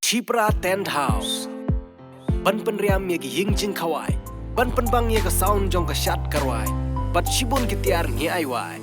Chipra Tent House. Ban penriam ye ki ying jing khawai. Ban penbang ye ka sound jong ka shat karwai. Pat shibun ki tiar ngi ai wai.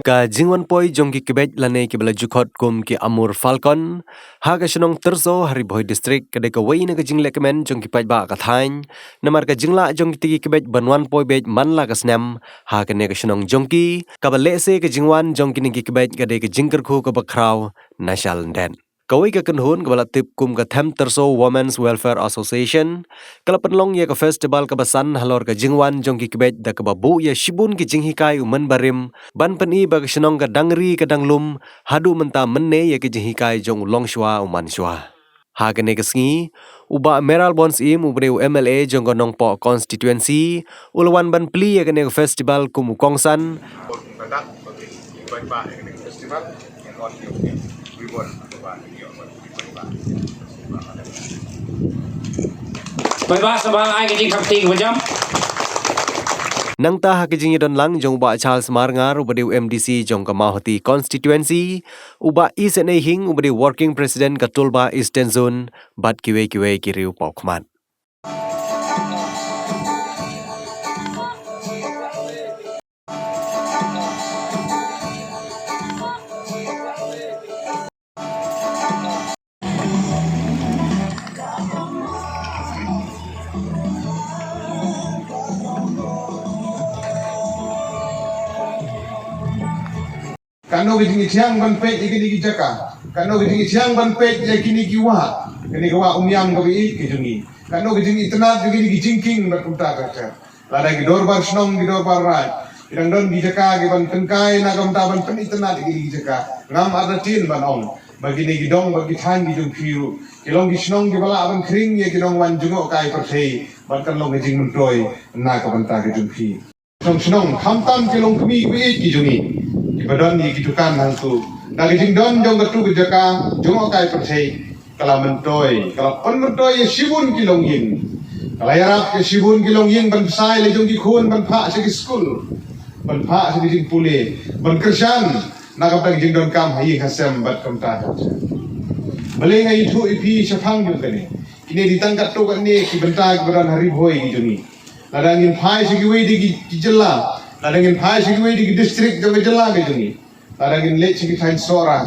Ka jingwan poi jong ki kibet lane ki bala jukhot kum ki amur falcon ha ka shnong terzo hari boy district ka de ka wei na ka jingle kemen jong ki paj ba ka thain namar ka jingla jong ki tigi kibet banwan poi bej manla ka snem ha ka ne ka shnong jong ki ka ba le se ka jingwan jong ki ni ki kibet ka de ka jingker khu ka ba kraw nashal den kawai ka kanhun ka bala tip kum ka them terso Women's Welfare Association kala penlong ye ka festival ka basan halor ka jingwan jong ki kibet da ka babu ye shibun ki jinghikai uman barim ban pani ba ka shnong ka dangri ka danglum hadu menta menne ye ki jinghikai jong longshwa uman shwa ha ka ne ka sngi uba meral bons im ubre MLA jong ka nong po constituency ulwan ban pli ye ka ne ka festival kum kongsan festival yang on ribbon Bye-bye sa mga ay kajing kapting ko jam. Nang ta ha kijing don lang jong ba Charles Marngar ubadiu MDC jong ka Mahoti constituency uba isne hing ubadi working president ka Tulba Eastern Zone bat kiwe kiriu pokman. Kano gini siang ban pet iki jaka. Kano gini siang ban pet kini kiwa. Kini kiwa umyam gawi ki jungi. Kano gini tenat gini jingking bat kumta kaca. Lada gi dorbar snong gi dorbar rai. Idang don gi jaka gi ban tengkai na kamta ban pen tenat gi jaka. Ngam ada tin ban ong. Bagi ni gidong bagi thang gi jung phiu. Kilong gi snong gi bala ban kring ye gidong wan jungo kai perthei. Ban kan long gi jing muntroi na ka ban ta gi jung phi. Snong khamtam kilong kmi gi jungi. Ibadon ni kitukan hangku. Nagi jingdon jong katu kejaka jong okai persei kala mentoi kala pon mentoi shibun kilong yin kala yarap ke shibun kilong yin ban sai le jong ki khun ban pha se ki school ban pha se ki jing pule ban kersan naga tak jingdon kam hayi hasem bat kam ta bale ngai thu ipi shafang ju kene kini ditangkat to kan ni ki benta ki badan hari boy ki juni ladangin phai se ki wei di ki jella ladangin phai se ki wei di district jong jella ki juni ladangin le se ki thain sora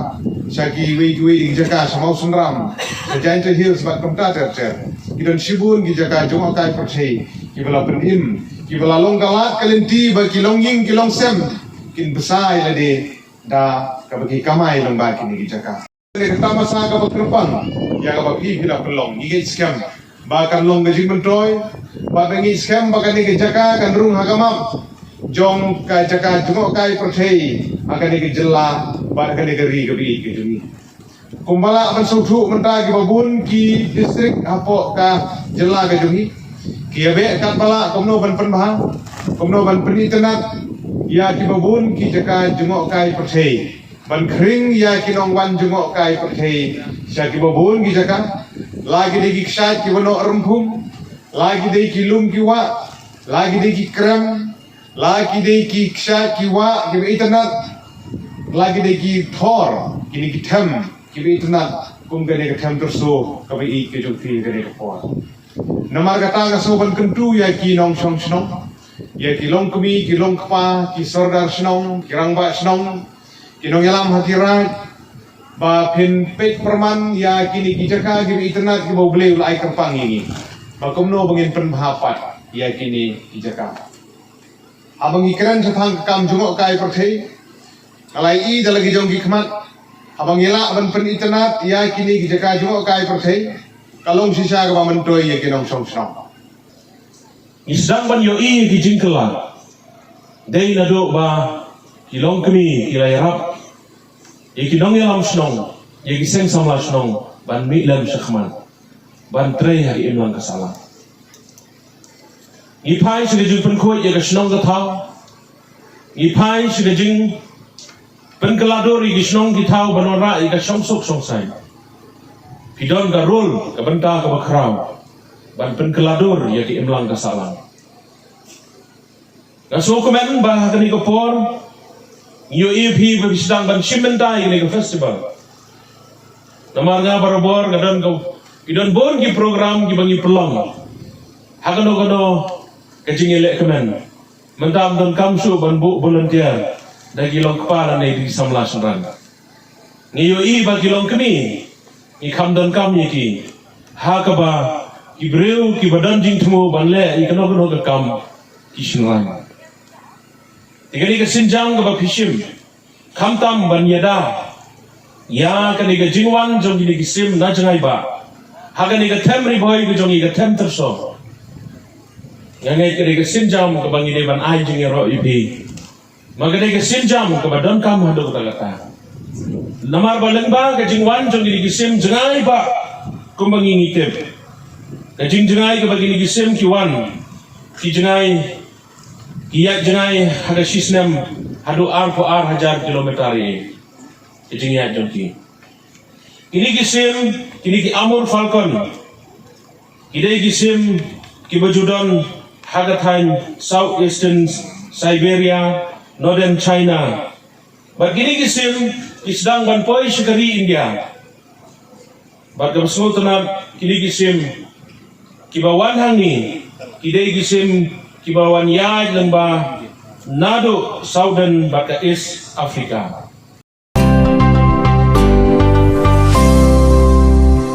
saki wei di jaka samau sunram Giant Hills bat kamta ter kidon shibun ki jaka jong kai perthei ki bala penim ki bala longgalat kalenti ba ki longying ki longsem kin besai lade da ka bagi kamai lomba kini ki jaka le tama sa ka bakrupang ya ka bagi hila pelong ni scam ba kan long gajing mentoy ba dangi scam ba kan ki jaka kan rung hagamam jong ka jaka jong kai perthei akan ni ki jela ba kan ni ri ka bi ki juni kumbala akan sautu menta ki babun ki distrik apo ka jela ka jungi ki abe kat bala komno ban penbah komno ban penitenat ya ki babun ki jaka jungok kai perthei ban kring ya ki nongwan jungok kai perthei sya ki babun ki jaka lagi de ki ksat ki wono rumpum lagi de ki lum ki wa lagi de ki krem lagi de ki ksat ki wa ki internet lagi de ki thor kini ki them kibi tenat kum gane ka tham terso ka bi ke jong thi gane ka por namar kata ka so ban kentu ya ki nong song snong ya ki long kumi ki long kpa ki sordar snong ki rangba snong ki nong yalam hatirat ba pin pet perman ya kini ki jaka ki bi tenat ki bo ble ulai kerpang ini ba komno bangin pen bhapat ya kini ki jaka abang ikran sathang kam jungok kai perthei kalai i dalagi jong ki khmat abang yela ban pen internet ya kini ki jaka jungok kai perthei kalong sisa ka mentoi ya kinong song song Isang ban yo i ki jingkela. Dei na do ba kilong kami kilayarap. Ikinong yalam snong, yagi seng samla snong ban mi lam syakman. Ban trei hari imlang kasalah. Ipai sudah jing penkoi yaga snong ka tau. Ipai sudah jing pengkeladori ki snong ki tau banora yaga songsok songsai. Pidon ka rul ka benta ka bakraw ban pengkelador yagi imlang kasalah. Nasu komen bah kani ko por yo EP bersidang ban Shimentai ni ko festival. Namar nga barabor ngadan ko idon bon gi program gi bangi pelong. Hagano kajing elek kemen. Mendam don kamsu ban bu volunteer dagi long kepala ni di samlas ran. Ni yo I bagi long kemi. Ni kam don kam ni ki. Ha ka ba ki breu ki badan jing temu ban le I kano ka kam ki shinran. Tigani ka sinjang ka ba pishim. Kamtam ban yada. Ya kani ka jingwan jong ni kisim na jangai ba. Hagani ka temri boy ka jong ka tem terso. Yang kani ka sinjam ka bang ban ai jing ro ipi. Magani ka sinjam ka ba don kam hado ka kata. Namar baleng ba ka jingwan jong ni kisim jangai ba. Kumbang ngitip. Ka jing jangai ka bagi ni kisim kiwan. Ki jangai Kiat jengai ada sistem hadu ar hajar kilometer ini. Kejingiat jongki. Kini kisim, kini ki Amur Falcon. Kini kisim ki bajudon Hagatain, Southeastern Siberia, Northern China. Bagini kisim kisdang banpoi shikari India. Bagam sultanat kini kisim kibawan hangi. Kini kisim kibawan yaj lembah nado Southern baka East Africa.